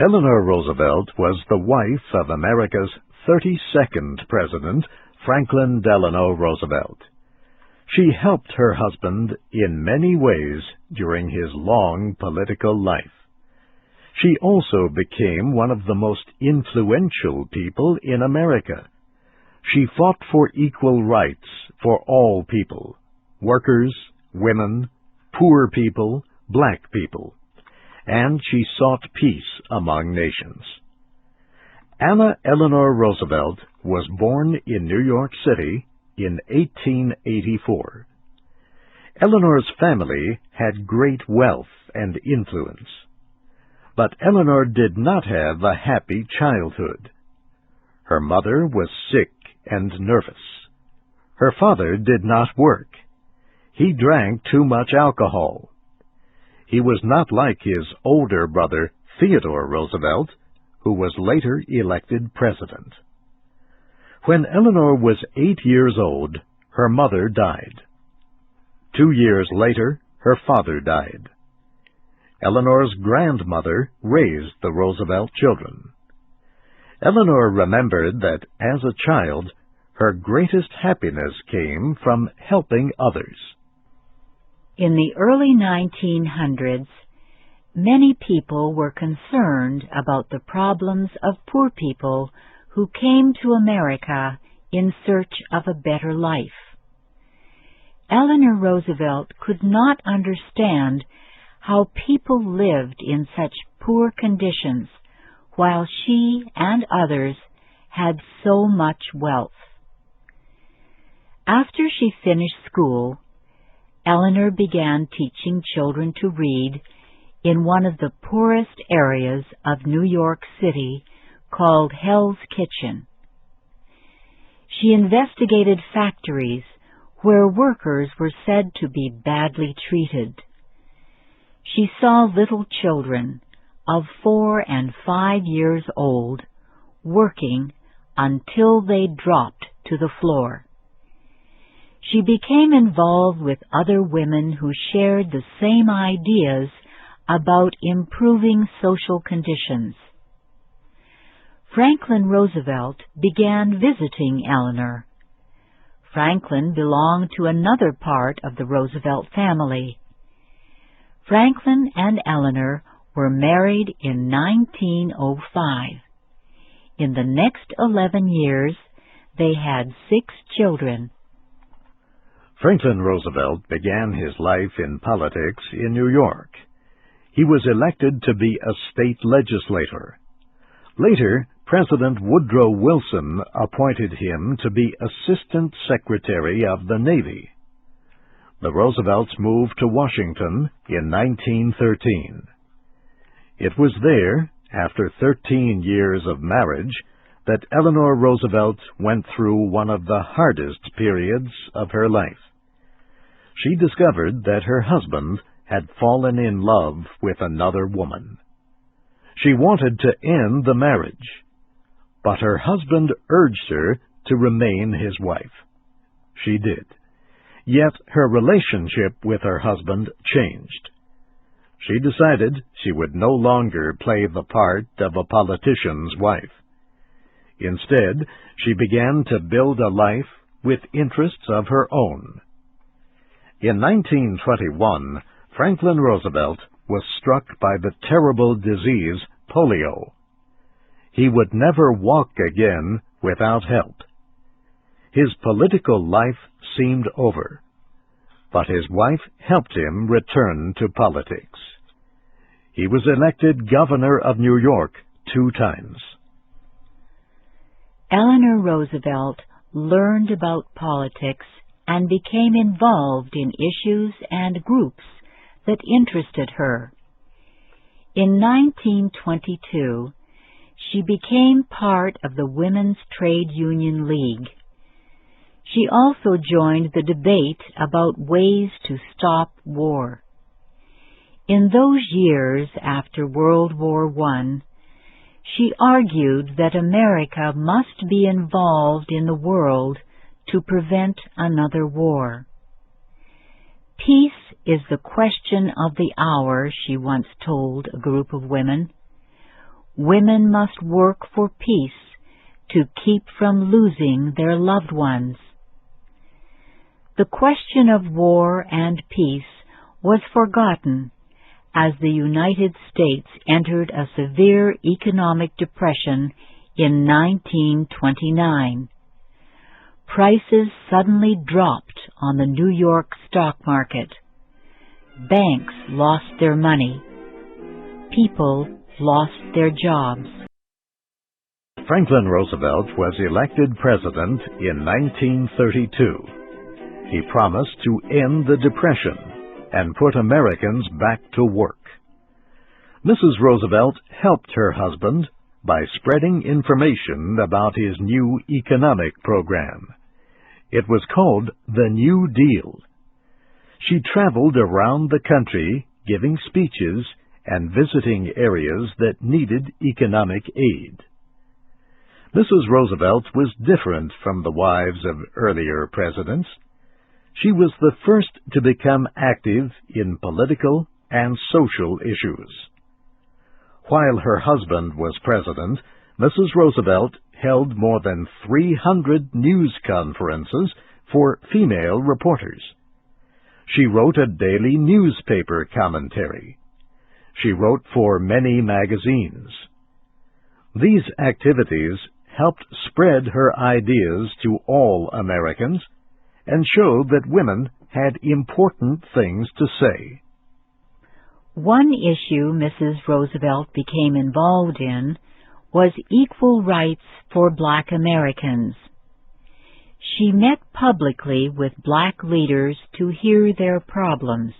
Eleanor Roosevelt was the wife of America's 32nd President, Franklin Delano Roosevelt. She helped her husband in many ways during his long political life. She also became one of the most influential people in America. She fought for equal rights for all people, workers, women, poor people, black people, and she sought peace among nations. Anna Eleanor Roosevelt was born in New York City in 1884. Eleanor's family had great wealth and influence. But Eleanor did not have a happy childhood. Her mother was sick and nervous. Her father did not work. He drank too much alcohol. He was not like his older brother, Theodore Roosevelt, who was later elected president. When Eleanor was 8 years old, her mother died. 2 years later, her father died. Eleanor's grandmother raised the Roosevelt children. Eleanor remembered that as a child, her greatest happiness came from helping others. In the early 1900s, many people were concerned about the problems of poor people who came to America in search of a better life. Eleanor Roosevelt could not understand how people lived in such poor conditions while she and others had so much wealth. After she finished school, Eleanor began teaching children to read in one of the poorest areas of New York City called Hell's Kitchen. She investigated factories where workers were said to be badly treated. She saw little children of 4 and 5 years old working until they dropped to the floor. She became involved with other women who shared the same ideas about improving social conditions. Franklin Roosevelt began visiting Eleanor. Franklin belonged to another part of the Roosevelt family. Franklin and Eleanor were married in 1905. In the next 11 years, they had 6 children. Franklin Roosevelt began his life in politics in New York. He was elected to be a state legislator. Later, President Woodrow Wilson appointed him to be Assistant Secretary of the Navy. The Roosevelts moved to Washington in 1913. It was there, after 13 years of marriage, that Eleanor Roosevelt went through one of the hardest periods of her life. She discovered that her husband had fallen in love with another woman. She wanted to end the marriage, but her husband urged her to remain his wife. She did. Yet her relationship with her husband changed. She decided she would no longer play the part of a politician's wife. Instead, she began to build a life with interests of her own. In 1921, Franklin Roosevelt was struck by the terrible disease polio. He would never walk again without help. His political life seemed over, but his wife helped him return to politics. He was elected governor of New York 2 times. Eleanor Roosevelt learned about politics and became involved in issues and groups that interested her. In 1922, she became part of the Women's Trade Union League. She also joined the debate about ways to stop war. In those years after World War I, she argued that America must be involved in the world to prevent another war. Peace is the question of the hour, she once told a group of women. women must work for peace to keep from losing their loved ones. The question of war and peace was forgotten as the United States entered a severe economic depression in 1929. Prices suddenly dropped on the New York stock market. Banks lost their money. People lost their jobs. Franklin Roosevelt was elected president in 1932. He promised to end the Depression and put Americans back to work. Mrs. Roosevelt helped her husband by spreading information about his new economic program. It was called the New Deal. She traveled around the country giving speeches and visiting areas that needed economic aid. Mrs. Roosevelt was different from the wives of earlier presidents. She was the first to become active in political and social issues. While her husband was president, Mrs. Roosevelt held more than 300 news conferences for female reporters. She wrote a daily newspaper commentary. She wrote for many magazines. These activities helped spread her ideas to all Americans and showed that women had important things to say. One issue Mrs. Roosevelt became involved in was equal rights for black Americans. She met publicly with black leaders to hear their problems.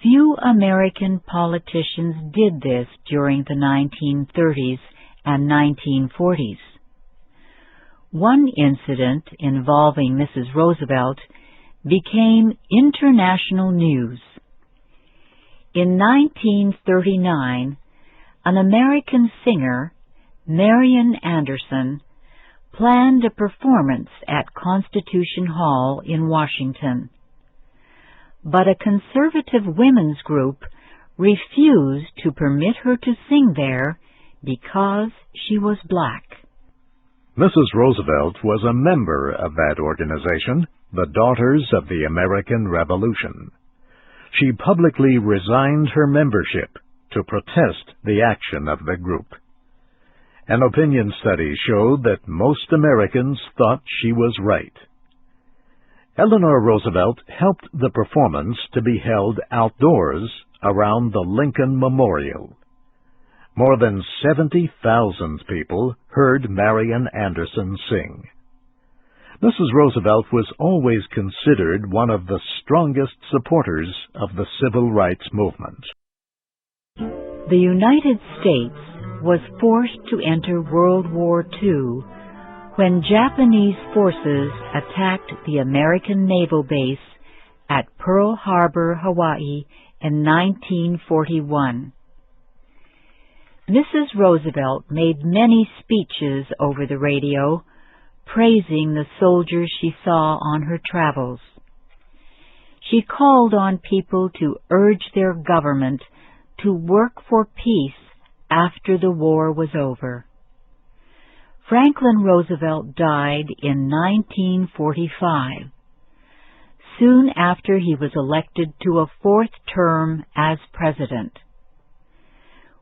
Few American politicians did this during the 1930s and 1940s. One incident involving Mrs. Roosevelt became international news. In 1939, an American singer, Marian Anderson, planned a performance at Constitution Hall in Washington. But a conservative women's group refused to permit her to sing there because she was black. Mrs. Roosevelt was a member of that organization, the Daughters of the American Revolution. She publicly resigned her membership to protest the action of the group. An opinion study showed that most Americans thought she was right. Eleanor Roosevelt helped the performance to be held outdoors around the Lincoln Memorial. More than 70,000 people heard Marian Anderson sing. Mrs. Roosevelt was always considered one of the strongest supporters of the civil rights movement. The United States was forced to enter World War II when Japanese forces attacked the American naval base at Pearl Harbor, Hawaii in 1941. Mrs. Roosevelt made many speeches over the radio, praising the soldiers she saw on her travels. She called on people to urge their government to work for peace after the war was over. Franklin Roosevelt died in 1945, soon after he was elected to a fourth term as president.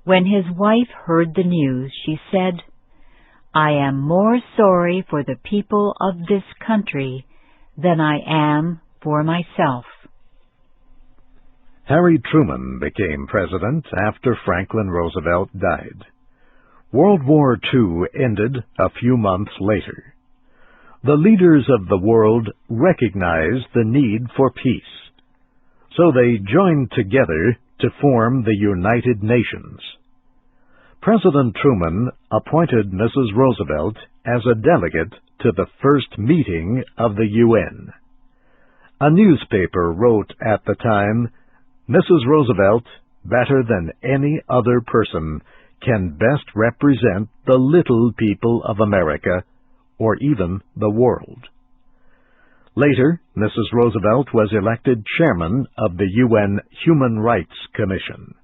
When his wife heard the news, she said, "I am more sorry for the people of this country than I am for myself." Harry Truman became president after Franklin Roosevelt died. World War II ended a few months later. The leaders of the world recognized the need for peace, so they joined together to form the United Nations. President Truman appointed Mrs. Roosevelt as a delegate to the first meeting of the UN. A newspaper wrote at the time, "Mrs. Roosevelt, better than any other person, can best represent the little people of America, or even the world." Later, Mrs. Roosevelt was elected chairman of the UN Human Rights Commission.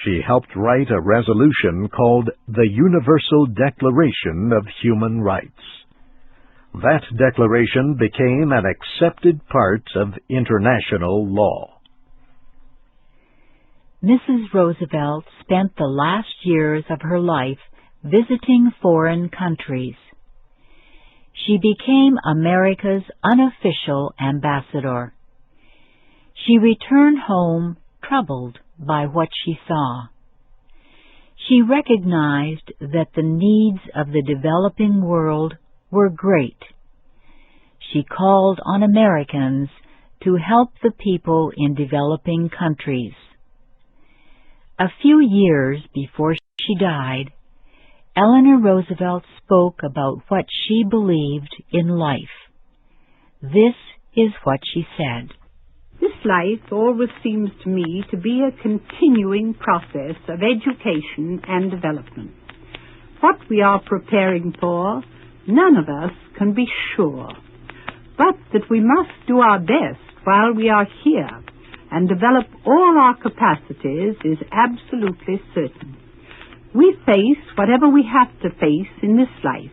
She helped write a resolution called the Universal Declaration of Human Rights. That declaration became an accepted part of international law. Mrs. Roosevelt spent the last years of her life visiting foreign countries. She became America's unofficial ambassador. She returned home troubled by what she saw. She recognized that the needs of the developing world were great. She called on Americans to help the people in developing countries. A few years before she died, Eleanor Roosevelt spoke about what she believed in life. This is what she said. This life always seems to me to be a continuing process of education and development. What we are preparing for, none of us can be sure, but that we must do our best while we are here and develop all our capacities is absolutely certain. We face whatever we have to face in this life,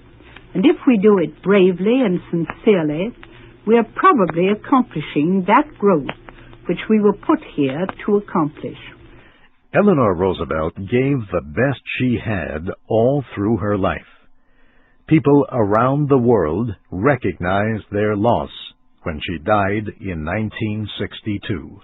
and if we do it bravely and sincerely, we are probably accomplishing that growth which we were put here to accomplish. Eleanor Roosevelt gave the best she had all through her life. People around the world recognized their loss when she died in 1962.